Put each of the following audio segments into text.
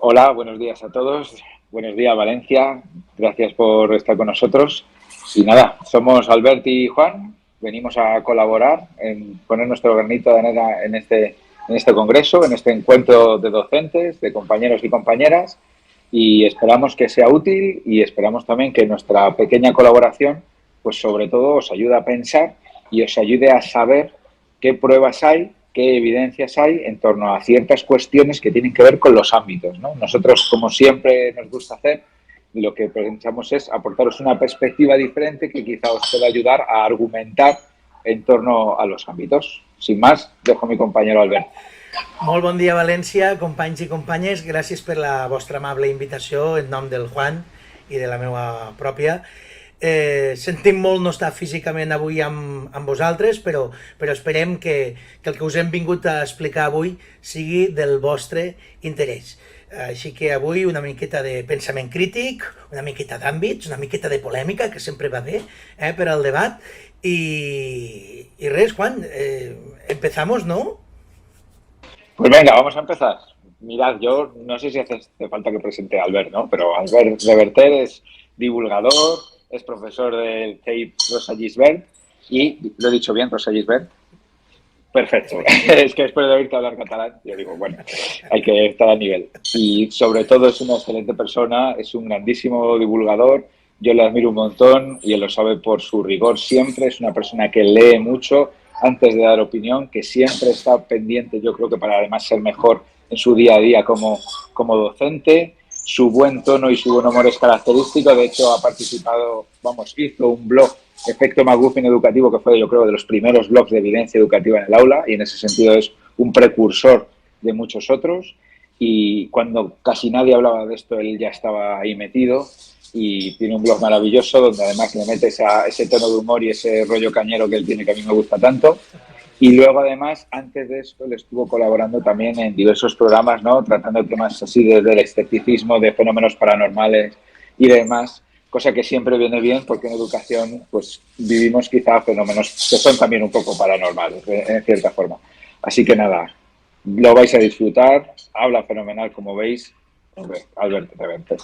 Hola, buenos días a todos. Buenos días, Valencia. Gracias por estar con nosotros. Y nada, somos Albert y Juan. Venimos a colaborar en poner nuestro granito de arena en este congreso, en este encuentro de docentes, de compañeros y compañeras. Y esperamos que sea útil y esperamos también que nuestra pequeña colaboración, pues sobre todo os ayude a pensar y os ayude a saber qué pruebas hay, qué evidencias hay en torno a ciertas cuestiones que tienen que ver con los ámbitos, ¿no? Nosotros, como siempre nos gusta hacer, lo que pensamos es aportaros una perspectiva diferente que quizá os pueda ayudar a argumentar en torno a los ámbitos. Sin más, dejo a mi compañero Albert. Molt bon dia, València, companys i companyes. Gràcies per la vostra amable invitació en nom del Juan i de la meva pròpia. Sentim molt no estar físicament avui amb vosaltres, però esperem que el que us hem vingut a explicar avui sigui del vostre interès. Així que avui una miqueta de pensament crític, una miqueta d'àmbits, una miqueta de polèmica, que sempre va bé per al debat. I res, Juan, empezamos, ¿no? Pues venga, vamos a empezar. Mirad, yo no sé si hace falta que presente a Albert, ¿no? Pero Albert Reverter es divulgador, es profesor del CEIP Rosa Gisbert y, ¿lo he dicho bien, Rosa Gisbert? Perfecto. Es que después de oírte hablar catalán, yo digo, bueno, hay que estar a nivel. Y sobre todo es una excelente persona, es un grandísimo divulgador, yo le admiro un montón y él lo sabe por su rigor siempre, es una persona que lee mucho antes de dar opinión, que siempre está pendiente, yo creo que para además ser mejor en su día a día como docente. Su buen tono y su buen humor es característico, de hecho ha participado, hizo un blog, Efecto McGuffin Educativo, que fue, yo creo, de los primeros blogs de evidencia educativa en el aula, y en ese sentido es un precursor de muchos otros, y cuando casi nadie hablaba de esto, él ya estaba ahí metido, y tiene un blog maravilloso donde además le mete ese tono de humor y ese rollo cañero que él tiene, que a mí me gusta tanto. Y luego, además, antes de esto, le estuvo colaborando también en diversos programas, ¿no? Tratando temas así del escepticismo, de fenómenos paranormales y demás, cosa que siempre viene bien porque en educación pues vivimos quizá fenómenos que son también un poco paranormales, en cierta forma. Así que nada, lo vais a disfrutar, habla fenomenal, como veis. Albert Reverte.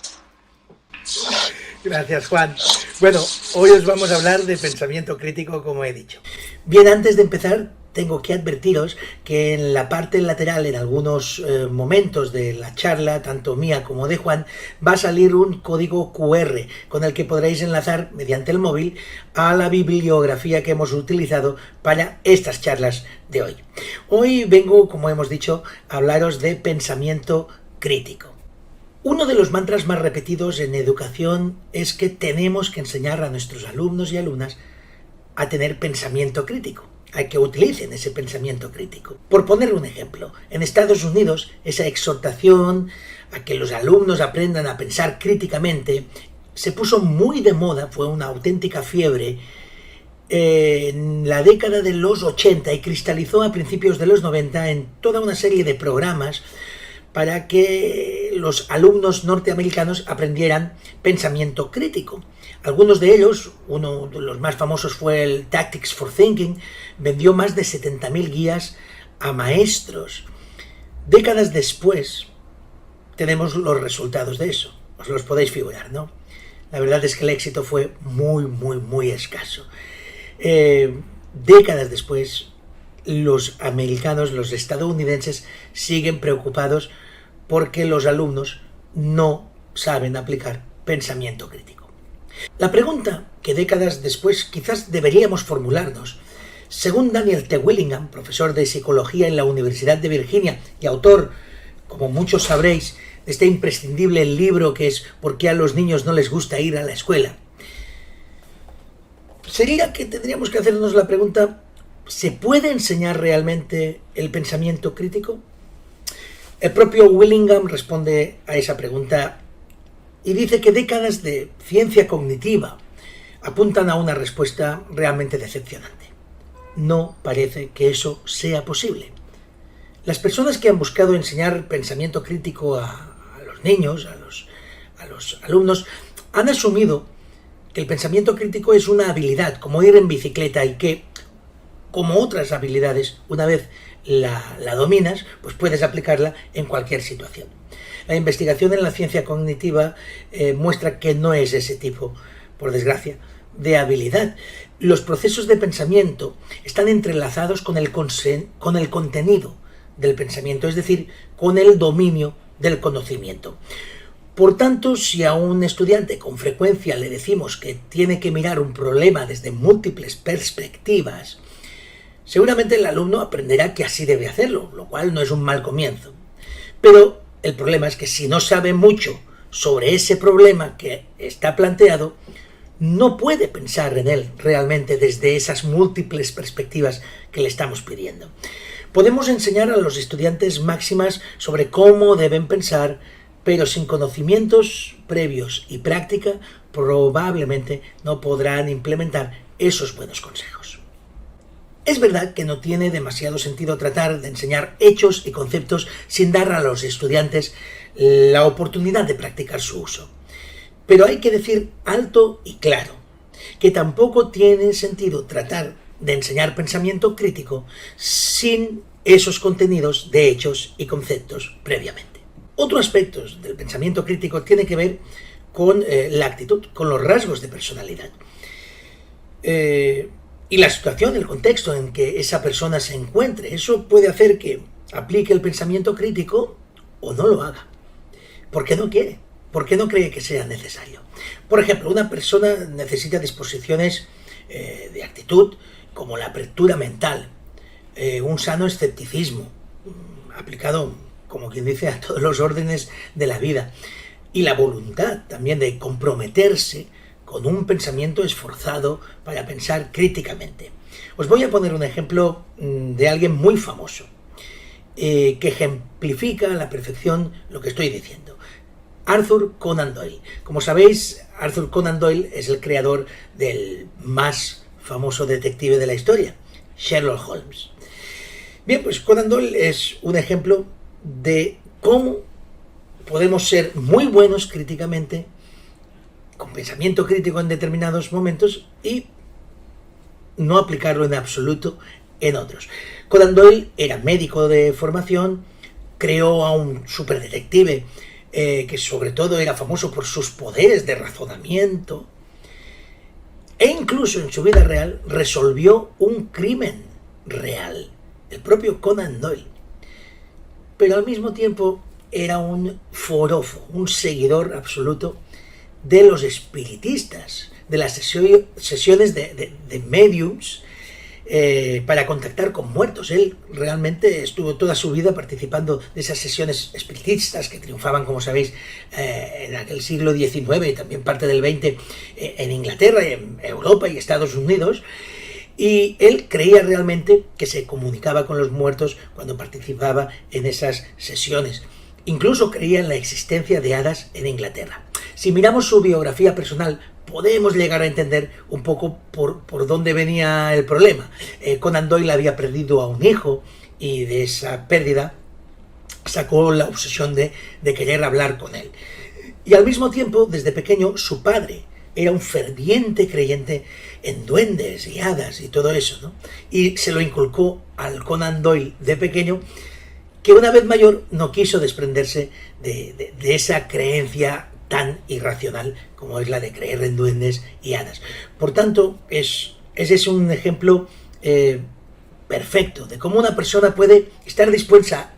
Gracias, Juan. Bueno, hoy os vamos a hablar de pensamiento crítico, como he dicho. Bien, antes de empezar, tengo que advertiros que en la parte lateral, en algunos momentos de la charla, tanto mía como de Juan, va a salir un código QR con el que podréis enlazar mediante el móvil a la bibliografía que hemos utilizado para estas charlas de hoy. Hoy vengo, como hemos dicho, a hablaros de pensamiento crítico. Uno de los mantras más repetidos en educación es que tenemos que enseñar a nuestros alumnos y alumnas a tener pensamiento crítico, a que utilicen ese pensamiento crítico. Por poner un ejemplo, en Estados Unidos esa exhortación a que los alumnos aprendan a pensar críticamente se puso muy de moda, fue una auténtica fiebre en la década de los 80 y cristalizó a principios de los 90 en toda una serie de programas para que los alumnos norteamericanos aprendieran pensamiento crítico. Algunos de ellos, uno de los más famosos fue el Tactics for Thinking, vendió más de 70.000 guías a maestros. Décadas después tenemos los resultados de eso, os los podéis figurar, ¿no? La verdad es que el éxito fue muy escaso. Décadas después, los americanos, los estadounidenses, siguen preocupados porque los alumnos no saben aplicar pensamiento crítico. La pregunta que décadas después quizás deberíamos formularnos, según Daniel T. Willingham, profesor de psicología en la Universidad de Virginia y autor, como muchos sabréis, de este imprescindible libro que es ¿Por qué a los niños no les gusta ir a la escuela?, sería que tendríamos que hacernos la pregunta: ¿se puede enseñar realmente el pensamiento crítico? El propio Willingham responde a esa pregunta y dice que décadas de ciencia cognitiva apuntan a una respuesta realmente decepcionante. No parece que eso sea posible. Las personas que han buscado enseñar pensamiento crítico a los niños, a los alumnos, han asumido que el pensamiento crítico es una habilidad, como ir en bicicleta, y que, como otras habilidades, una vez la dominas, pues puedes aplicarla en cualquier situación. La investigación en la ciencia cognitiva muestra que no es ese tipo, por desgracia, de habilidad. Los procesos de pensamiento están entrelazados con el contenido del pensamiento, es decir, con el dominio del conocimiento. Por tanto, si a un estudiante con frecuencia le decimos que tiene que mirar un problema desde múltiples perspectivas, seguramente el alumno aprenderá que así debe hacerlo, lo cual no es un mal comienzo. Pero el problema es que si no sabe mucho sobre ese problema que está planteado, no puede pensar en él realmente desde esas múltiples perspectivas que le estamos pidiendo. Podemos enseñar a los estudiantes máximas sobre cómo deben pensar, pero sin conocimientos previos y práctica probablemente no podrán implementar esos buenos consejos. Es verdad que no tiene demasiado sentido tratar de enseñar hechos y conceptos sin dar a los estudiantes la oportunidad de practicar su uso. Pero hay que decir alto y claro que tampoco tiene sentido tratar de enseñar pensamiento crítico sin esos contenidos de hechos y conceptos previamente. Otro aspecto del pensamiento crítico tiene que ver con la actitud, con los rasgos de personalidad. Y la situación, el contexto en que esa persona se encuentre. Eso puede hacer que aplique el pensamiento crítico o no lo haga. Porque no quiere, porque no cree que sea necesario. Por ejemplo, una persona necesita disposiciones de actitud como la apertura mental, un sano escepticismo, aplicado, como quien dice, a todos los órdenes de la vida, y la voluntad también de comprometerse con un pensamiento esforzado para pensar críticamente. Os voy a poner un ejemplo de alguien muy famoso, que ejemplifica a la perfección lo que estoy diciendo. Arthur Conan Doyle. Como sabéis, Arthur Conan Doyle es el creador del más famoso detective de la historia, Sherlock Holmes. Bien, pues Conan Doyle es un ejemplo de cómo podemos ser muy buenos críticamente, con pensamiento crítico en determinados momentos y no aplicarlo en absoluto en otros. Conan Doyle era médico de formación, creó a un superdetective que sobre todo era famoso por sus poderes de razonamiento e incluso en su vida real resolvió un crimen real, el propio Conan Doyle. Pero al mismo tiempo era un forofo, un seguidor absoluto de los espiritistas, de las sesiones de mediums para contactar con muertos. Él realmente estuvo toda su vida participando de esas sesiones espiritistas que triunfaban, como sabéis, en aquel siglo XIX y también parte del XX en Inglaterra, en Europa y Estados Unidos. Y él creía realmente que se comunicaba con los muertos cuando participaba en esas sesiones. Incluso creía en la existencia de hadas en Inglaterra. Si miramos su biografía personal, podemos llegar a entender un poco por dónde venía el problema. Conan Doyle había perdido a un hijo y de esa pérdida sacó la obsesión de querer hablar con él. Y al mismo tiempo, desde pequeño, su padre era un ferviente creyente en duendes y hadas y todo eso, ¿no? Y se lo inculcó al Conan Doyle de pequeño, que una vez mayor no quiso desprenderse de esa creencia tan irracional como es la de creer en duendes y hadas. Por tanto, ese es un ejemplo perfecto de cómo una persona puede estar dispuesta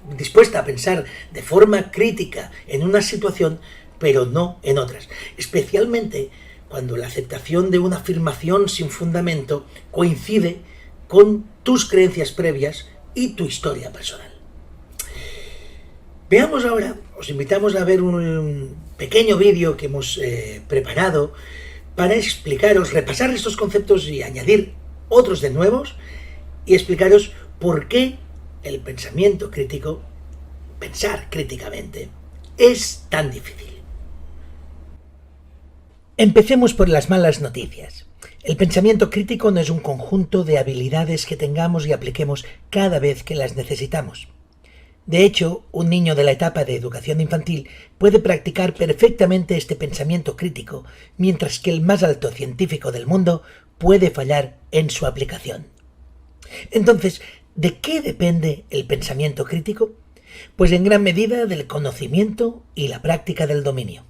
a pensar de forma crítica en una situación, pero no en otras. Especialmente cuando la aceptación de una afirmación sin fundamento coincide con tus creencias previas y tu historia personal. Veamos ahora, os invitamos a ver un pequeño vídeo que hemos preparado para explicaros, repasar estos conceptos y añadir otros de nuevos y explicaros por qué el pensamiento crítico, pensar críticamente, es tan difícil. Empecemos por las malas noticias. El pensamiento crítico no es un conjunto de habilidades que tengamos y apliquemos cada vez que las necesitamos. De hecho, un niño de la etapa de educación infantil puede practicar perfectamente este pensamiento crítico, mientras que el más alto científico del mundo puede fallar en su aplicación. Entonces, ¿de qué depende el pensamiento crítico? Pues en gran medida del conocimiento y la práctica del dominio.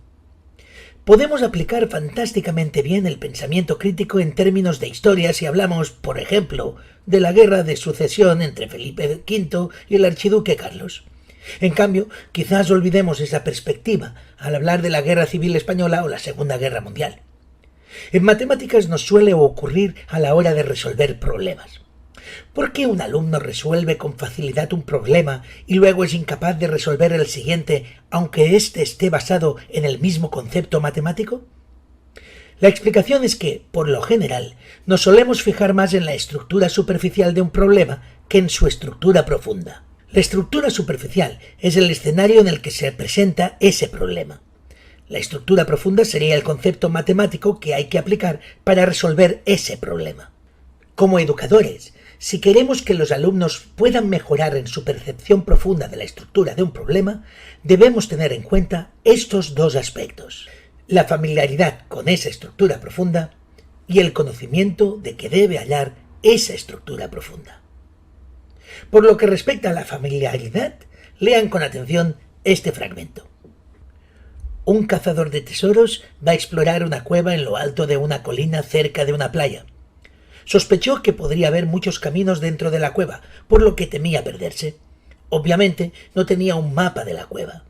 Podemos aplicar fantásticamente bien el pensamiento crítico en términos de historia si hablamos, por ejemplo, de la guerra de sucesión entre Felipe V y el archiduque Carlos. En cambio, quizás olvidemos esa perspectiva al hablar de la Guerra Civil Española o la Segunda Guerra Mundial. En matemáticas nos suele ocurrir a la hora de resolver problemas. ¿Por qué un alumno resuelve con facilidad un problema y luego es incapaz de resolver el siguiente, aunque éste esté basado en el mismo concepto matemático? La explicación es que, por lo general, nos solemos fijar más en la estructura superficial de un problema que en su estructura profunda. La estructura superficial es el escenario en el que se presenta ese problema. La estructura profunda sería el concepto matemático que hay que aplicar para resolver ese problema. Como educadores, si queremos que los alumnos puedan mejorar en su percepción profunda de la estructura de un problema, debemos tener en cuenta estos dos aspectos: la familiaridad con esa estructura profunda y el conocimiento de que debe hallar esa estructura profunda. Por lo que respecta a la familiaridad, lean con atención este fragmento. Un cazador de tesoros va a explorar una cueva en lo alto de una colina cerca de una playa. Sospechó que podría haber muchos caminos dentro de la cueva, por lo que temía perderse. Obviamente no tenía un mapa de la cueva.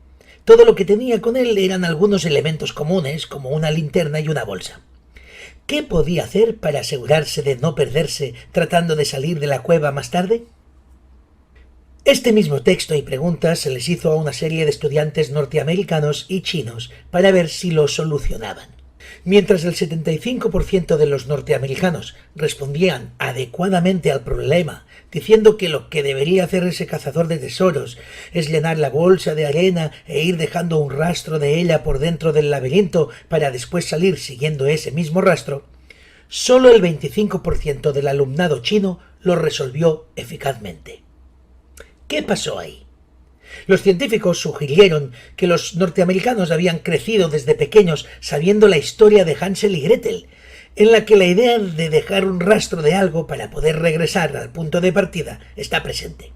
Todo lo que tenía con él eran algunos elementos comunes, como una linterna y una bolsa. ¿Qué podía hacer para asegurarse de no perderse tratando de salir de la cueva más tarde? Este mismo texto y preguntas se les hizo a una serie de estudiantes norteamericanos y chinos para ver si lo solucionaban. Mientras el 75% de los norteamericanos respondían adecuadamente al problema, diciendo que lo que debería hacer ese cazador de tesoros es llenar la bolsa de arena e ir dejando un rastro de ella por dentro del laberinto para después salir siguiendo ese mismo rastro, solo el 25% del alumnado chino lo resolvió eficazmente. ¿Qué pasó ahí? Los científicos sugirieron que los norteamericanos habían crecido desde pequeños sabiendo la historia de Hansel y Gretel, en la que la idea de dejar un rastro de algo para poder regresar al punto de partida está presente.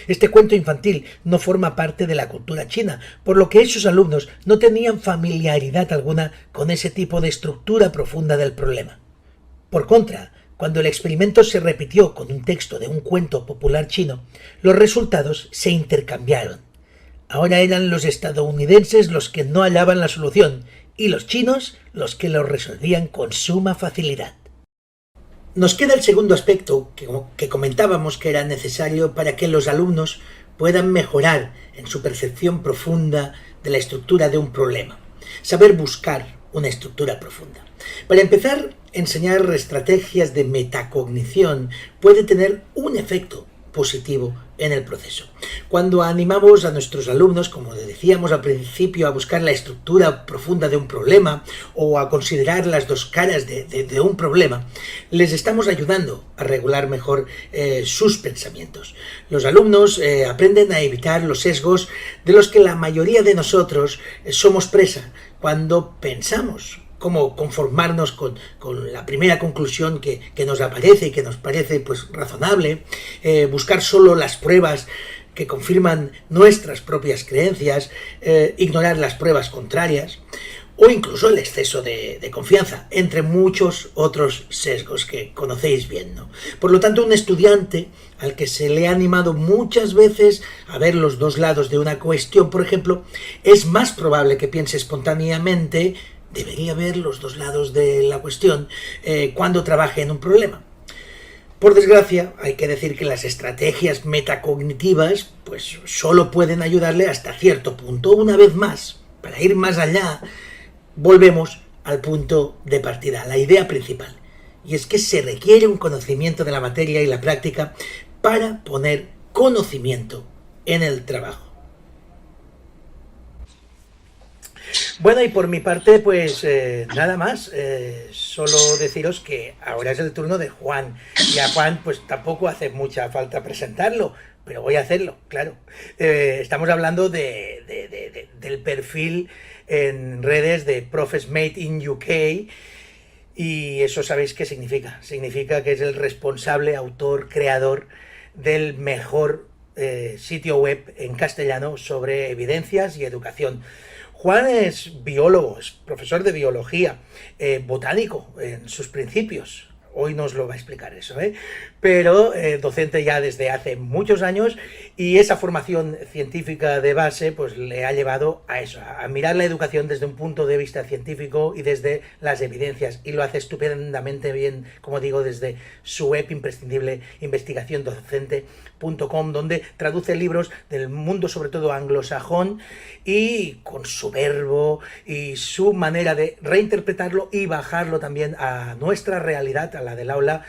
Este cuento infantil no forma parte de la cultura china, por lo que esos alumnos no tenían familiaridad alguna con ese tipo de estructura profunda del problema. Por contra, cuando el experimento se repitió con un texto de un cuento popular chino, los resultados se intercambiaron. Ahora eran los estadounidenses los que no hallaban la solución y los chinos los que lo resolvían con suma facilidad. Nos queda el segundo aspecto que comentábamos que era necesario para que los alumnos puedan mejorar en su percepción profunda de la estructura de un problema. Saber buscar una estructura profunda. Para empezar, enseñar estrategias de metacognición puede tener un efecto positivo en el proceso. Cuando animamos a nuestros alumnos, como decíamos al principio, a buscar la estructura profunda de un problema o a considerar las dos caras de un problema, les estamos ayudando a regular mejor sus pensamientos. Los alumnos aprenden a evitar los sesgos de los que la mayoría de nosotros somos presa cuando pensamos cómo conformarnos con la primera conclusión que nos aparece y que nos parece pues razonable, buscar solo las pruebas que confirman nuestras propias creencias, ignorar las pruebas contrarias, o incluso el exceso de confianza, entre muchos otros sesgos que conocéis bien, ¿no? Por lo tanto, un estudiante al que se le ha animado muchas veces a ver los dos lados de una cuestión, por ejemplo, es más probable que piense espontáneamente: debería ver los dos lados de la cuestión cuando trabaje en un problema. Por desgracia, hay que decir que las estrategias metacognitivas pues solo pueden ayudarle hasta cierto punto. Una vez más, para ir más allá, volvemos al punto de partida, a la idea principal. Y es que se requiere un conocimiento de la materia y la práctica para poner conocimiento en el trabajo. Bueno, y por mi parte, pues nada más. Solo deciros que ahora es el turno de Juan. Y a Juan, pues tampoco hace mucha falta presentarlo, pero voy a hacerlo, claro. Estamos hablando del perfil en redes de Profes Made in UK. Y eso sabéis qué significa. Significa que es el responsable, autor, creador del mejor sitio web en castellano sobre evidencias y educación. Juan es biólogo, es profesor de biología, botánico en sus principios. Hoy nos lo va a explicar eso, ¿eh? Pero docente ya desde hace muchos años, y esa formación científica de base pues le ha llevado a eso, a mirar la educación desde un punto de vista científico y desde las evidencias, y lo hace estupendamente bien, como digo, desde su web imprescindible investigaciondocente.com, donde traduce libros del mundo sobre todo anglosajón, y con su verbo y su manera de reinterpretarlo y bajarlo también a nuestra realidad, a la del aula,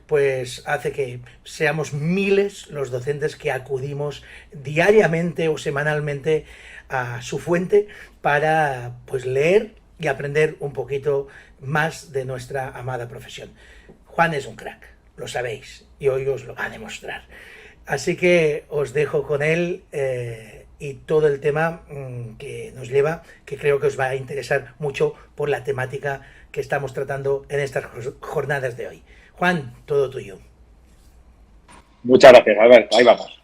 pues hace que seamos miles los docentes que acudimos diariamente o semanalmente a su fuente para pues leer y aprender un poquito más de nuestra amada profesión. Juan es un crack, lo sabéis, y hoy os lo va a demostrar. Así que os dejo con él y todo el tema que nos lleva, que creo que os va a interesar mucho por la temática que estamos tratando en estas jornadas de hoy. Juan, todo tuyo. Muchas gracias, Albert. Ahí vamos.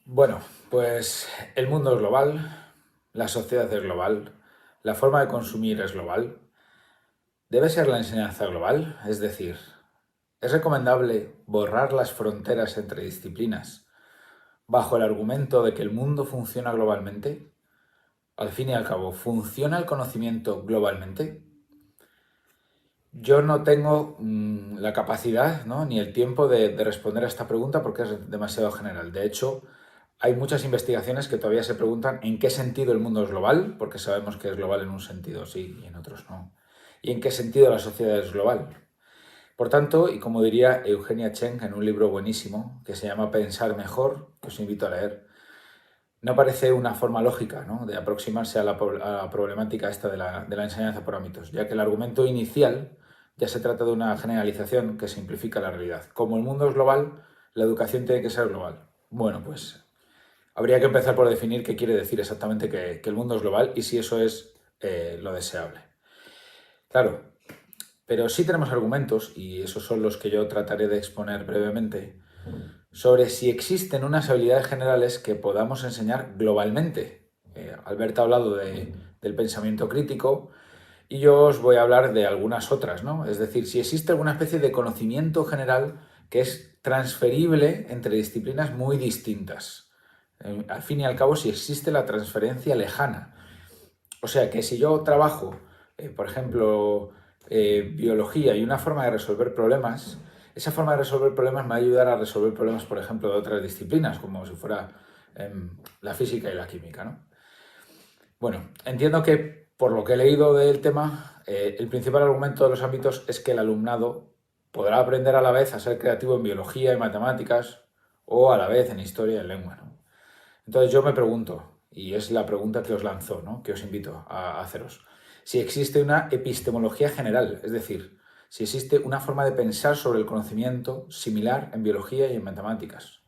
Bueno, pues el mundo es global, la sociedad es global, la forma de consumir es global. Debe ser la enseñanza global, es decir, es recomendable borrar las fronteras entre disciplinas bajo el argumento de que el mundo funciona globalmente. Al fin y al cabo, ¿funciona el conocimiento globalmente? Yo no tengo la capacidad, ¿no?, ni el tiempo de responder a esta pregunta porque es demasiado general. De hecho, hay muchas investigaciones que todavía se preguntan en qué sentido el mundo es global, porque sabemos que es global en un sentido sí y en otros no. Y en qué sentido la sociedad es global. Por tanto, y como diría Eugenia Cheng en un libro buenísimo que se llama Pensar mejor, que os invito a leer, no parece una forma lógica, ¿no?, de aproximarse a la problemática esta de la enseñanza por ámbitos, ya que el argumento inicial ya se trata de una generalización que simplifica la realidad. Como el mundo es global, la educación tiene que ser global. Bueno, pues habría que empezar por definir qué quiere decir exactamente que el mundo es global y si eso es lo deseable. Claro, pero sí tenemos argumentos, y esos son los que yo trataré de exponer brevemente, sobre si existen unas habilidades generales que podamos enseñar globalmente. Albert ha hablado del pensamiento crítico y yo os voy a hablar de algunas otras, ¿no? Es decir, si existe alguna especie de conocimiento general que es transferible entre disciplinas muy distintas. Al fin y al cabo, si existe la transferencia lejana. O sea, que si yo trabajo, por ejemplo, biología y una forma de resolver problemas, esa forma de resolver problemas me va a ayudar a resolver problemas, por ejemplo, de otras disciplinas, como si fuera la física y la química, ¿no? Bueno, entiendo que por lo que he leído del tema, el principal argumento de los ámbitos es que el alumnado podrá aprender a la vez a ser creativo en biología y matemáticas o a la vez en historia y en lengua, ¿no? Entonces yo me pregunto, y es la pregunta que os lanzo, ¿no?, que os invito a haceros, si existe una epistemología general, es decir, si existe una forma de pensar sobre el conocimiento similar en biología y en matemáticas,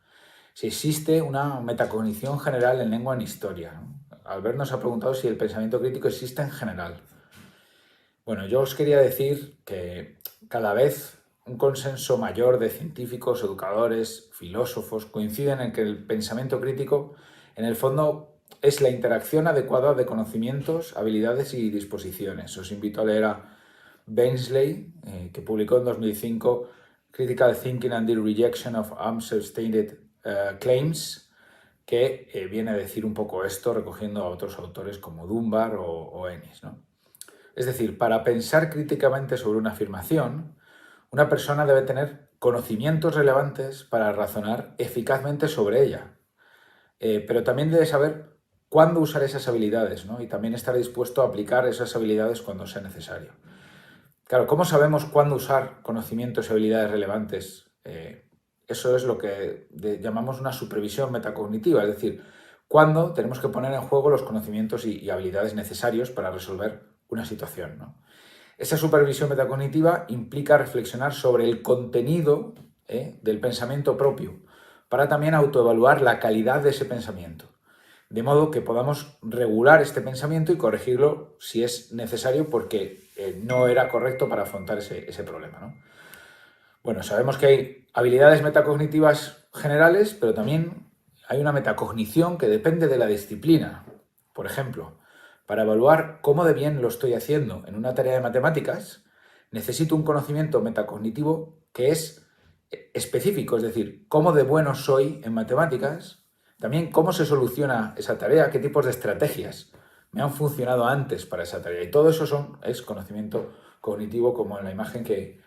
si existe una metacognición general en lengua y en historia, ¿no? Albert nos ha preguntado si el pensamiento crítico existe en general. Bueno, yo os quería decir que cada vez un consenso mayor de científicos, educadores, filósofos coinciden en que el pensamiento crítico, en el fondo, es la interacción adecuada de conocimientos, habilidades y disposiciones. Os invito a leer a Bensley, que publicó en 2005 Critical Thinking and the Rejection of Unsustained Claims, que viene a decir un poco esto recogiendo a otros autores como Dunbar o Ennis, ¿no? Es decir, para pensar críticamente sobre una afirmación, una persona debe tener conocimientos relevantes para razonar eficazmente sobre ella, pero también debe saber cuándo usar esas habilidades, ¿no?, y también estar dispuesto a aplicar esas habilidades cuando sea necesario. Claro, ¿cómo sabemos cuándo usar conocimientos y habilidades relevantes? Eso es lo que llamamos una supervisión metacognitiva, es decir, cuándo tenemos que poner en juego los conocimientos y habilidades necesarios para resolver una situación, ¿no? Esa supervisión metacognitiva implica reflexionar sobre el contenido del pensamiento propio, para también autoevaluar la calidad de ese pensamiento, de modo que podamos regular este pensamiento y corregirlo si es necesario porque no era correcto para afrontar ese problema, ¿no? Bueno, sabemos que hay habilidades metacognitivas generales, pero también hay una metacognición que depende de la disciplina. Por ejemplo, para evaluar cómo de bien lo estoy haciendo en una tarea de matemáticas, necesito un conocimiento metacognitivo que es específico, es decir, cómo de bueno soy en matemáticas, también cómo se soluciona esa tarea, qué tipos de estrategias me han funcionado antes para esa tarea. Y todo eso es conocimiento cognitivo, como en la imagen que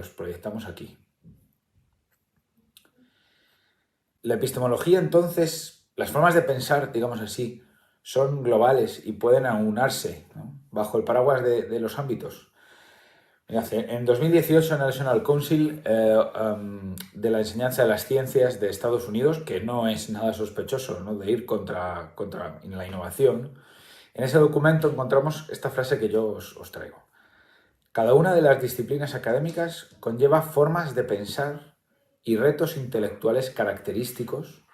os proyectamos aquí. La epistemología, entonces, las formas de pensar, digamos así, son globales y pueden aunarse, ¿no?, bajo el paraguas de los ámbitos. En 2018, el National Council de la Enseñanza de las Ciencias de Estados Unidos, que no es nada sospechoso, ¿no?, de ir contra la innovación, en ese documento encontramos esta frase que yo os traigo. Cada una de las disciplinas académicas conlleva formas de pensar y retos intelectuales característicos,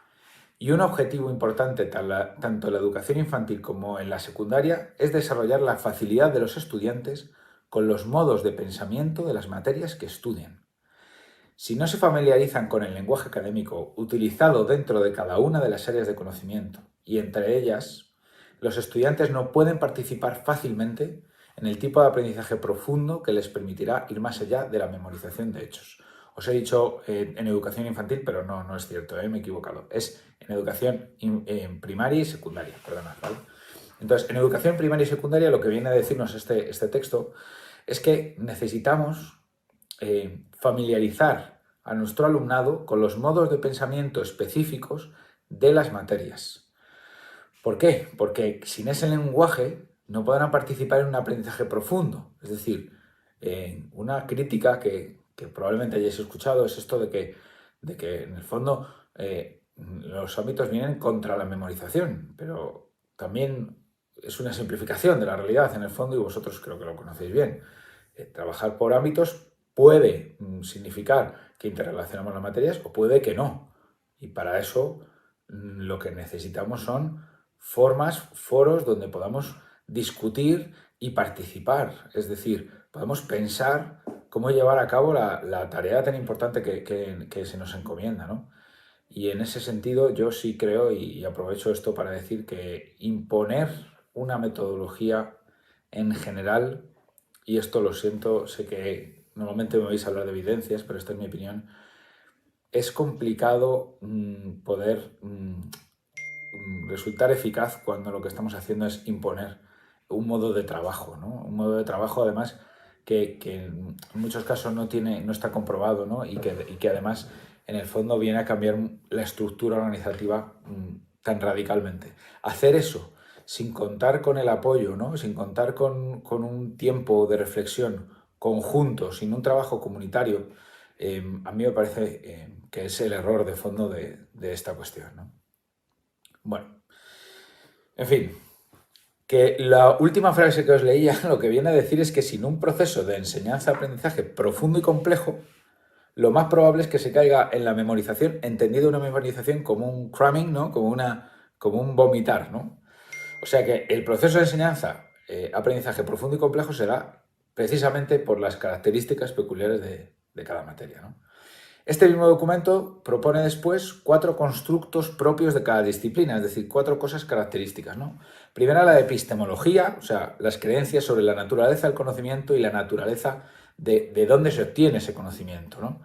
y un objetivo importante tanto en la educación infantil como en la secundaria es desarrollar la facilidad de los estudiantes con los modos de pensamiento de las materias que estudian. Si no se familiarizan con el lenguaje académico utilizado dentro de cada una de las áreas de conocimiento, y entre ellas, los estudiantes no pueden participar fácilmente en el tipo de aprendizaje profundo que les permitirá ir más allá de la memorización de hechos. Os he dicho en educación infantil, pero no es cierto, me he equivocado. Es en educación primaria y secundaria, perdonad, ¿vale? Entonces, en educación primaria y secundaria lo que viene a decirnos este texto es que necesitamos familiarizar a nuestro alumnado con los modos de pensamiento específicos de las materias. ¿Por qué? Porque sin ese lenguaje no podrán participar en un aprendizaje profundo. Es decir, una crítica que probablemente hayáis escuchado es esto de que en el fondo los ámbitos vienen contra la memorización, pero también es una simplificación de la realidad en el fondo, y vosotros creo que lo conocéis bien. Trabajar por ámbitos puede significar que interrelacionamos las materias o puede que no. Y para eso lo que necesitamos son formas, foros donde podamos discutir y participar. Es decir, podemos pensar cómo llevar a cabo la tarea tan importante que se nos encomienda, ¿no? Y en ese sentido yo sí creo, y aprovecho esto para decir, que imponer una metodología en general, y esto lo siento, sé que normalmente me vais a hablar de evidencias, pero esta es mi opinión, es complicado poder resultar eficaz cuando lo que estamos haciendo es imponer un modo de trabajo, ¿no? Un modo de trabajo, además, que en muchos casos no está comprobado, ¿no? y que además en el fondo viene a cambiar la estructura organizativa tan radicalmente. Hacer eso sin contar con el apoyo, ¿no?, sin contar con un tiempo de reflexión conjunto, sin un trabajo comunitario, a mí me parece que es el error de fondo de esta cuestión, ¿no? Bueno, en fin, que la última frase que os leía lo que viene a decir es que sin un proceso de enseñanza-aprendizaje profundo y complejo, lo más probable es que se caiga en la memorización, entendido una memorización como un cramming, ¿no?, como un vomitar, ¿no? O sea que el proceso de enseñanza, aprendizaje profundo y complejo será precisamente por las características peculiares de cada materia, ¿no? Este mismo documento propone después 4 constructos propios de cada disciplina, es decir, 4 cosas características, ¿no? Primera, la epistemología, o sea, las creencias sobre la naturaleza del conocimiento y la naturaleza de dónde se obtiene ese conocimiento, ¿no?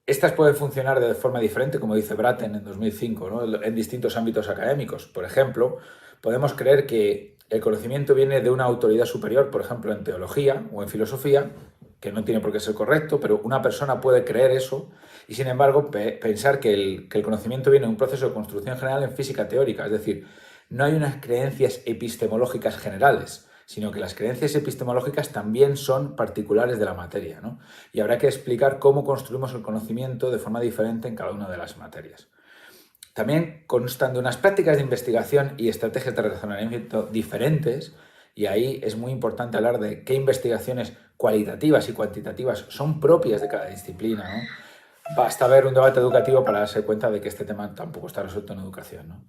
Estas pueden funcionar de forma diferente, como dice Bratton en 2005, ¿no?, en distintos ámbitos académicos. Por ejemplo, podemos creer que el conocimiento viene de una autoridad superior, por ejemplo, en teología o en filosofía, que no tiene por qué ser correcto, pero una persona puede creer eso y, sin embargo, pensar que el conocimiento viene de un proceso de construcción general en física teórica. Es decir, no hay unas creencias epistemológicas generales, sino que las creencias epistemológicas también son particulares de la materia, ¿no? Y habrá que explicar cómo construimos el conocimiento de forma diferente en cada una de las materias. También constan de unas prácticas de investigación y estrategias de razonamiento diferentes, y ahí es muy importante hablar de qué investigaciones cualitativas y cuantitativas son propias de cada disciplina, ¿no? Basta ver un debate educativo para darse cuenta de que este tema tampoco está resuelto en educación, ¿no?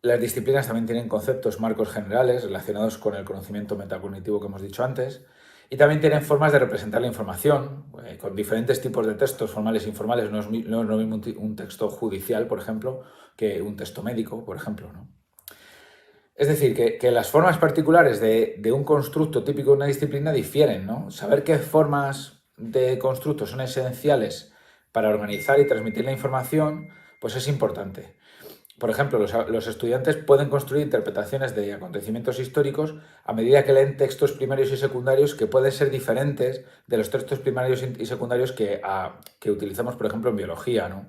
Las disciplinas también tienen conceptos, marcos generales relacionados con el conocimiento metacognitivo que hemos dicho antes, Y también tienen formas de representar la información, con diferentes tipos de textos, formales e informales. No es lo mismo un texto judicial, por ejemplo, que un texto médico, por ejemplo, ¿no? Es decir, que las formas particulares de un constructo típico de una disciplina difieren, ¿no? Saber qué formas de constructo son esenciales para organizar y transmitir la información, pues es importante. Por ejemplo, los estudiantes pueden construir interpretaciones de acontecimientos históricos a medida que leen textos primarios y secundarios que pueden ser diferentes de los textos primarios y secundarios que utilizamos, por ejemplo, en biología, ¿no?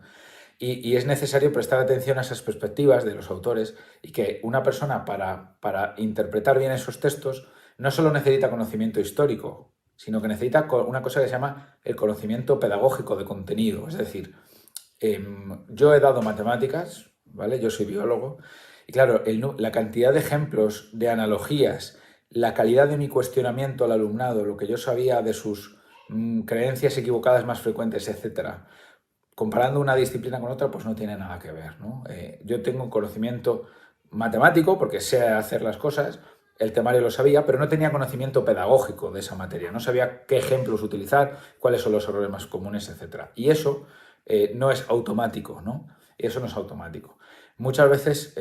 Y es necesario prestar atención a esas perspectivas de los autores y que una persona para interpretar bien esos textos no solo necesita conocimiento histórico, sino que necesita una cosa que se llama el conocimiento pedagógico de contenido. Es decir, yo he dado matemáticas, ¿vale? Yo soy biólogo y claro, la cantidad de ejemplos, de analogías, la calidad de mi cuestionamiento al alumnado, lo que yo sabía de sus creencias equivocadas más frecuentes, etcétera, comparando una disciplina con otra, pues no tiene nada que ver, ¿no? Yo tengo conocimiento matemático porque sé hacer las cosas, el temario lo sabía, pero no tenía conocimiento pedagógico de esa materia, no sabía qué ejemplos utilizar, cuáles son los errores más comunes, etc. Y eso no es automático, ¿no? Eso no es automático. Muchas veces,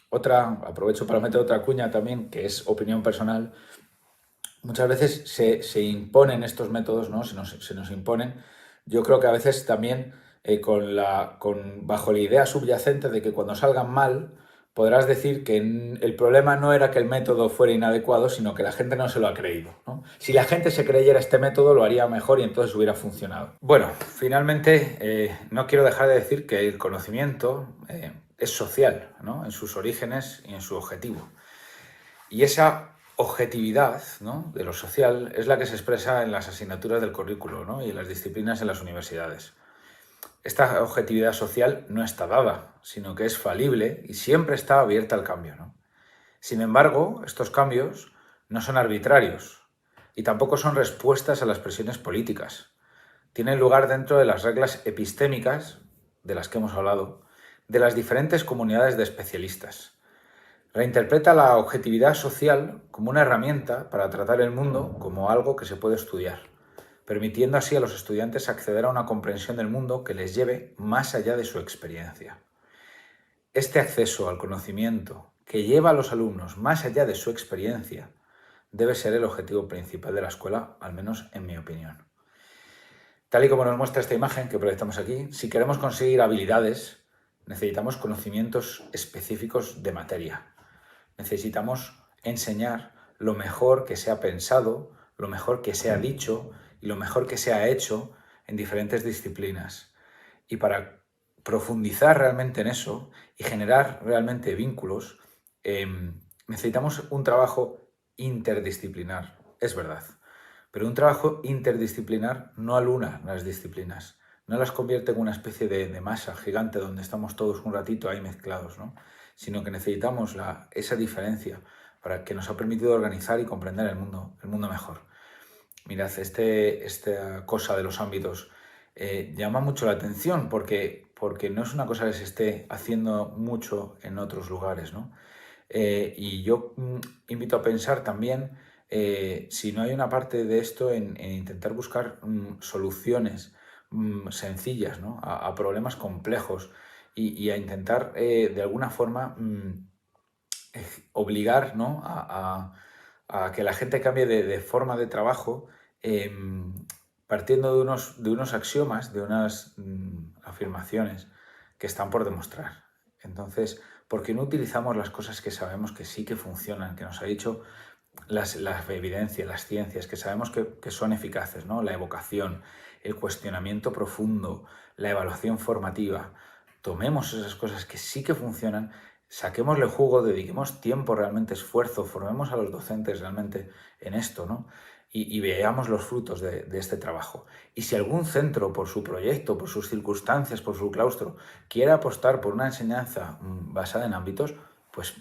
aprovecho para meter otra cuña también, que es opinión personal, muchas veces se imponen estos métodos, ¿no? Se nos imponen. Yo creo que a veces también bajo la idea subyacente de que cuando salgan mal podrás decir que el problema no era que el método fuera inadecuado, sino que la gente no se lo ha creído, ¿no? Si la gente se creyera este método, lo haría mejor y entonces hubiera funcionado. Bueno, finalmente, no quiero dejar de decir que el conocimiento es social, ¿no? En sus orígenes y en su objetivo. Y esa objetividad, ¿no?, de lo social es la que se expresa en las asignaturas del currículo, ¿no?, y en las disciplinas en las universidades. Esta objetividad social no está dada, sino que es falible y siempre está abierta al cambio, ¿no? Sin embargo, estos cambios no son arbitrarios y tampoco son respuestas a las presiones políticas. Tienen lugar dentro de las reglas epistémicas, de las que hemos hablado, de las diferentes comunidades de especialistas. Reinterpreta la objetividad social como una herramienta para tratar el mundo como algo que se puede estudiar, permitiendo así a los estudiantes acceder a una comprensión del mundo que les lleve más allá de su experiencia. Este acceso al conocimiento que lleva a los alumnos más allá de su experiencia debe ser el objetivo principal de la escuela, al menos en mi opinión. Tal y como nos muestra esta imagen que proyectamos aquí, si queremos conseguir habilidades, necesitamos conocimientos específicos de materia. Necesitamos enseñar lo mejor que se ha pensado, lo mejor que se ha dicho y lo mejor que se ha hecho en diferentes disciplinas. Y para profundizar realmente en eso y generar realmente vínculos, necesitamos un trabajo interdisciplinar, es verdad. Pero un trabajo interdisciplinar no aluna las disciplinas, no las convierte en una especie de masa gigante donde estamos todos un ratito ahí mezclados, ¿no?, sino que necesitamos esa diferencia para que nos ha permitido organizar y comprender el mundo mejor. Mirad, esta cosa de los ámbitos llama mucho la atención porque no es una cosa que se esté haciendo mucho en otros lugares, ¿no? Y yo invito a pensar también si no hay una parte de esto en intentar buscar soluciones sencillas, ¿no?, a problemas complejos y a intentar de alguna forma obligar, ¿no?, a que la gente cambie de forma de trabajo partiendo de unos axiomas, de unas afirmaciones que están por demostrar. Entonces, ¿por qué no utilizamos las cosas que sabemos que sí que funcionan, que nos ha dicho la evidencia, las ciencias, que sabemos que son eficaces, ¿no? La evocación, el cuestionamiento profundo, la evaluación formativa. Tomemos esas cosas que sí que funcionan, saquémosle jugo, dediquemos tiempo, realmente esfuerzo, formemos a los docentes realmente en esto, ¿no? Y veamos los frutos de este trabajo. Y si algún centro, por su proyecto, por sus circunstancias, por su claustro, quiere apostar por una enseñanza basada en ámbitos, pues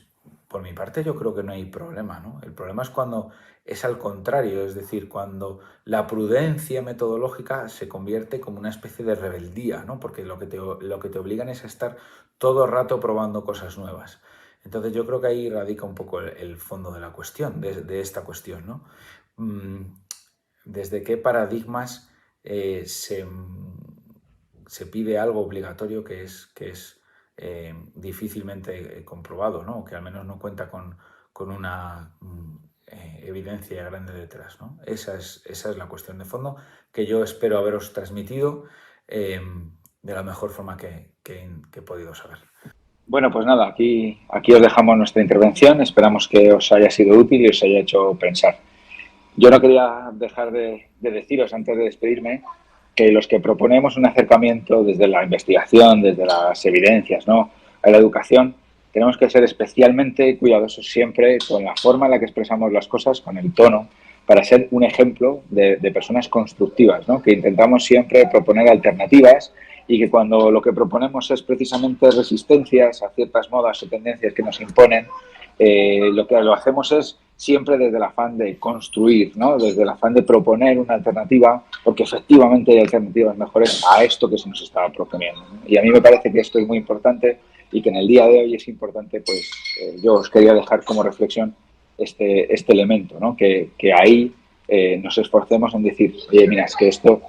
por mi parte yo creo que no hay problema, ¿no? El problema es cuando es al contrario, es decir, cuando la prudencia metodológica se convierte como una especie de rebeldía, ¿no? Porque lo que te obligan es a estar todo el rato probando cosas nuevas. Entonces yo creo que ahí radica un poco el fondo de la cuestión, de esta cuestión, ¿no? ¿Desde qué paradigmas se pide algo obligatorio que es difícilmente comprobado, ¿no? Que al menos no cuenta con una evidencia grande detrás, ¿no? Esa es la cuestión de fondo que yo espero haberos transmitido de la mejor forma que he podido saber. Bueno, pues nada, aquí os dejamos nuestra intervención. Esperamos que os haya sido útil y os haya hecho pensar. Yo no quería dejar de deciros antes de despedirme que los que proponemos un acercamiento desde la investigación, desde las evidencias, ¿no?, a la educación, tenemos que ser especialmente cuidadosos siempre con la forma en la que expresamos las cosas, con el tono, para ser un ejemplo de personas constructivas, ¿no?, que intentamos siempre proponer alternativas y que cuando lo que proponemos es precisamente resistencias a ciertas modas o tendencias que nos imponen, lo que lo hacemos es siempre desde el afán de construir, ¿no?, desde el afán de proponer una alternativa, porque efectivamente hay alternativas mejores a esto que se nos estaba proponiendo, ¿no? Y a mí me parece que esto es muy importante y que en el día de hoy es importante, pues yo os quería dejar como reflexión este elemento, ¿no?, que ahí nos esforcemos en decir, oye, mira, es que esto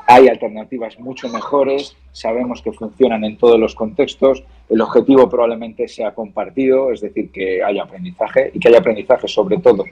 hay alternativas mucho mejores, sabemos que funcionan en todos los contextos, el objetivo probablemente sea compartido, es decir, que haya aprendizaje y que haya aprendizaje sobre todo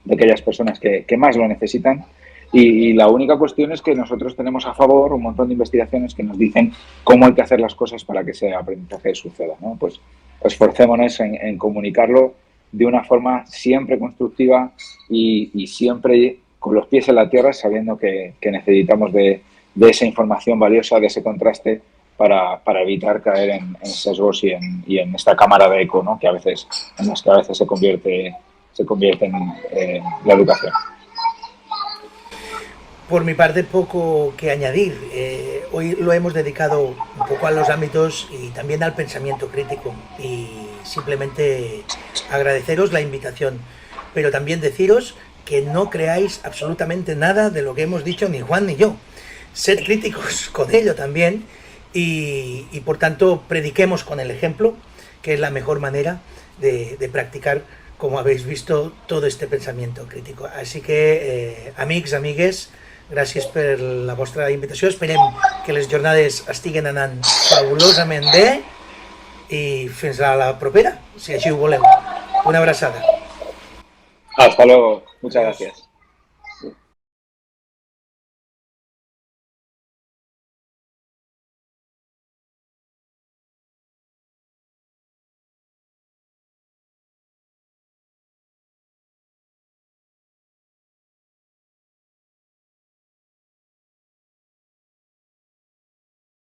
de aquellas personas que más lo necesitan. Y la única cuestión es que nosotros tenemos a favor un montón de investigaciones que nos dicen cómo hay que hacer las cosas para que ese aprendizaje suceda, ¿no? Pues esforcémonos en comunicarlo de una forma siempre constructiva y siempre con los pies en la tierra, sabiendo que necesitamos de esa información valiosa, de ese contraste, para evitar caer en sesgos y en esta cámara de eco, ¿no?, que a veces, en las que a veces se convierte en la educación. Por mi parte, poco que añadir. Hoy lo hemos dedicado un poco a los ámbitos y también al pensamiento crítico. Y simplemente agradeceros la invitación, pero también deciros que no creáis absolutamente nada de lo que hemos dicho ni Juan ni yo. Sed críticos con ello también y por tanto prediquemos con el ejemplo, que es la mejor manera de practicar, como habéis visto, todo este pensamiento crítico. Així que, amics, amigues, gràcies per la vostra invitació. Esperem que les jornades estiguen anant fabulosament bé i fins a la propera, si així ho voleu. Una abraçada. Hasta luego. Muchas gracias.